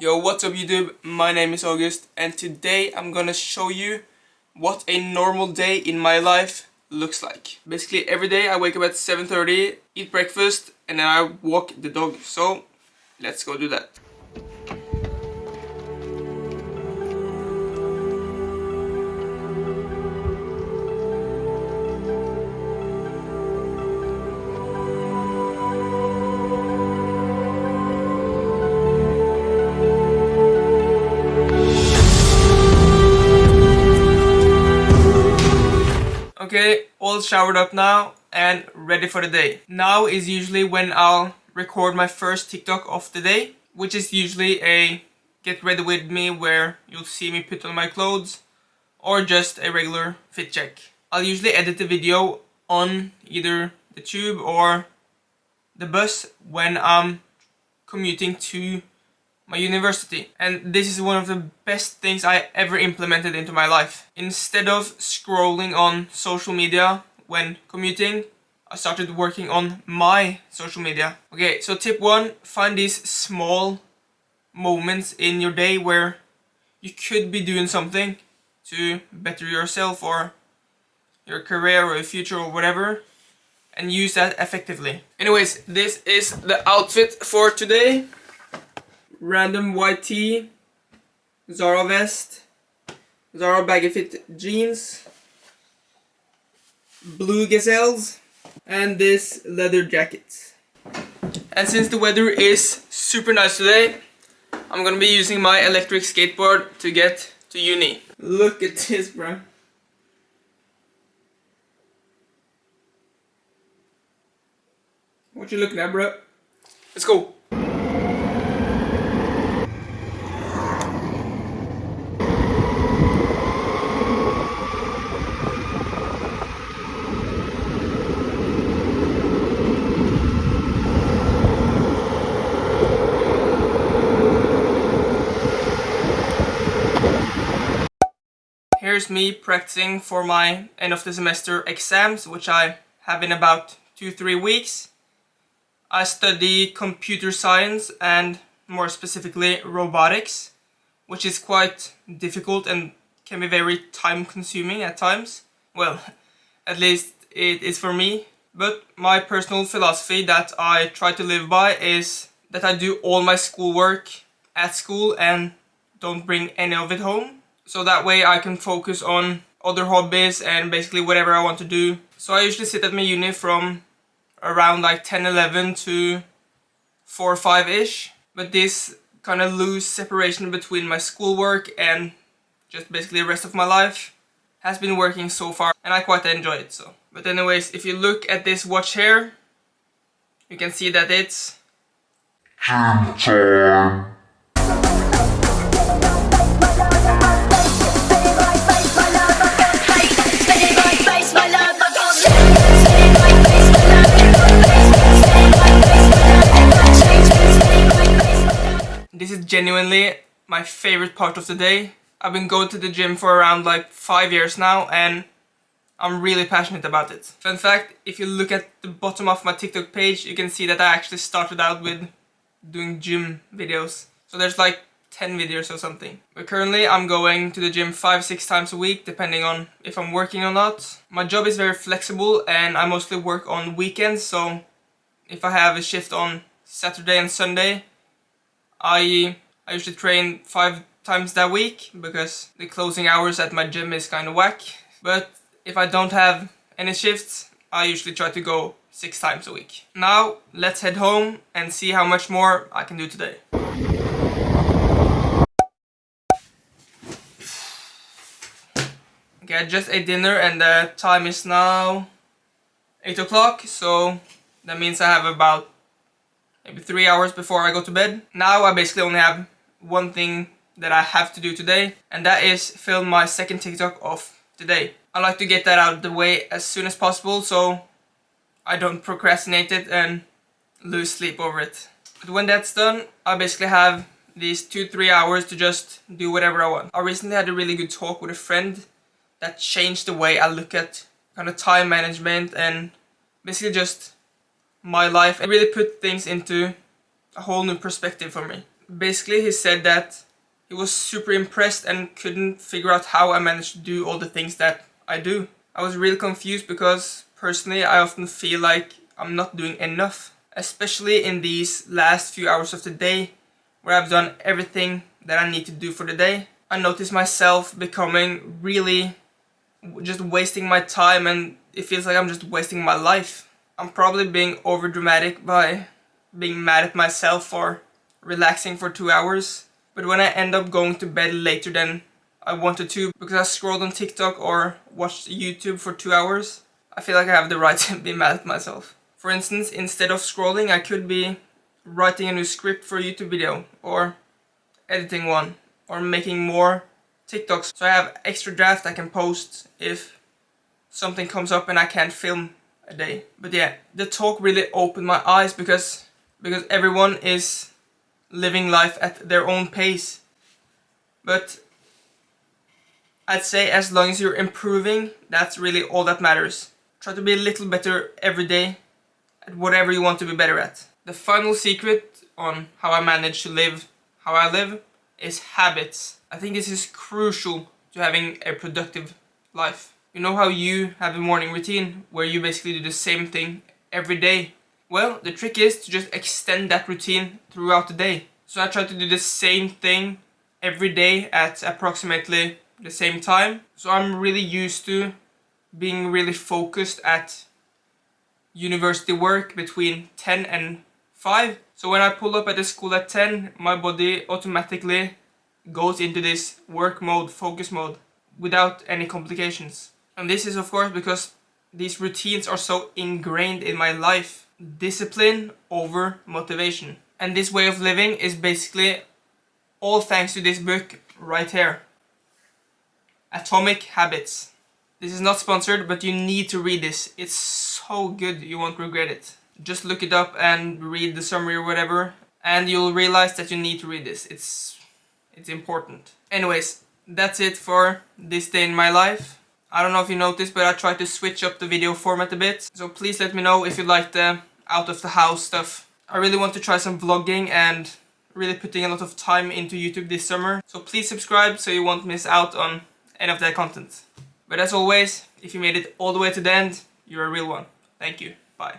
Yo, what's up YouTube? My name is August and today I'm gonna show you what a normal day in my life looks like. Basically every day I wake up at 7:30, eat breakfast and then I walk the dog. So let's go do that. Okay, all showered up now and ready for the day. Now is usually when I'll record my first TikTok of the day, which is usually a get ready with me where you'll see me put on my clothes or just a regular fit check. I'll usually edit the video on either the tube or the bus when I'm commuting to my university, and this is one of the best things I ever implemented into my life. Instead of scrolling on social media when commuting, I started working on my social media. Okay, so tip 1, find these small moments in your day where you could be doing something to better yourself or your career or your future or whatever, and use that effectively. Anyways, this is the outfit for today. Random white tee, Zara vest, Zara baggy fit jeans, blue gazelles, and this leather jacket. And since the weather is super nice today, I'm gonna be using my electric skateboard to get to uni. Look at this, bro. What you looking at, bro? Let's go. Here's me practicing for my end of the semester exams, which I have in about 2-3 weeks. I study computer science and more specifically robotics, which is quite difficult and can be very time consuming at times. Well, at least it is for me. But my personal philosophy that I try to live by is that I do all my schoolwork at school and don't bring any of it home. So that way I can focus on other hobbies and basically whatever I want to do. So I usually sit at my uni from around like 10-11 to 4-5-ish. But this kind of loose separation between my schoolwork and just basically the rest of my life has been working so far, and I quite enjoy it. So, but anyways, if you look at this watch here, you can see that it's gym time. This is genuinely my favorite part of the day. I've been going to the gym for around like 5 years now and I'm really passionate about it. Fun fact, if you look at the bottom of my TikTok page, you can see that I actually started out with doing gym videos. So there's like 10 videos or something. But currently I'm going to the gym 5-6 times a week, depending on if I'm working or not. My job is very flexible and I mostly work on weekends, so if I have a shift on Saturday and Sunday, I usually train 5 times that week because the closing hours at my gym is kind of whack. But if I don't have any shifts, I usually try to go 6 times a week. Now, let's head home and see how much more I can do today. Okay, I just ate dinner and the time is now 8 o'clock, so that means I have about maybe 3 hours before I go to bed. Now I basically only have one thing that I have to do today, and that is film my second TikTok of the day. I like to get that out of the way as soon as possible so I don't procrastinate it and lose sleep over it. But when that's done, I basically have these 2-3 hours to just do whatever I want. I recently had a really good talk with a friend that changed the way I look at kind of time management and basically just my life, and really put things into a whole new perspective for me. basically he said that he was super impressed and couldn't figure out how I managed to do all the things that I do. I was really confused because personally I often feel like I'm not doing enough, especially in these last few hours of the day where I've done everything that I need to do for the day. I notice myself becoming really just wasting my time, and it feels like I'm just wasting my life. I'm probably being over dramatic by being mad at myself for relaxing for 2 hours, but when I end up going to bed later than I wanted to because I scrolled on TikTok or watched YouTube for 2 hours, I feel like I have the right to be mad at myself. For instance, instead of scrolling, I could be writing a new script for a YouTube video, or editing one, or making more TikToks, so I have extra draft I can post if something comes up and I can't film a day. But yeah, the talk really opened my eyes because everyone is living life at their own pace. But I'd say as long as you're improving, that's really all that matters. Try to be a little better every day at whatever you want to be better at. The final secret on how I manage to live how I live is habits. I think this is crucial to having a productive life. You know how you have a morning routine where you basically do the same thing every day? Well, the trick is to just extend that routine throughout the day. So I try to do the same thing every day at approximately the same time. So I'm really used to being really focused at university work between 10 and 5. So when I pull up at the school at 10, my body automatically goes into this work mode, focus mode, without any complications. And this is of course because these routines are so ingrained in my life. Discipline over motivation. And this way of living is basically all thanks to this book right here, Atomic Habits. This is not sponsored, but you need to read this. It's so good, you won't regret it. Just look it up and read the summary or whatever, and you'll realize that you need to read this. It's important. Anyways, that's it for this day in my life. I don't know if you noticed, but I tried to switch up the video format a bit. So please let me know if you like the out of the house stuff. I really want to try some vlogging and really putting a lot of time into YouTube this summer. So please subscribe so you won't miss out on any of that content. But as always, if you made it all the way to the end, you're a real one. Thank you. Bye.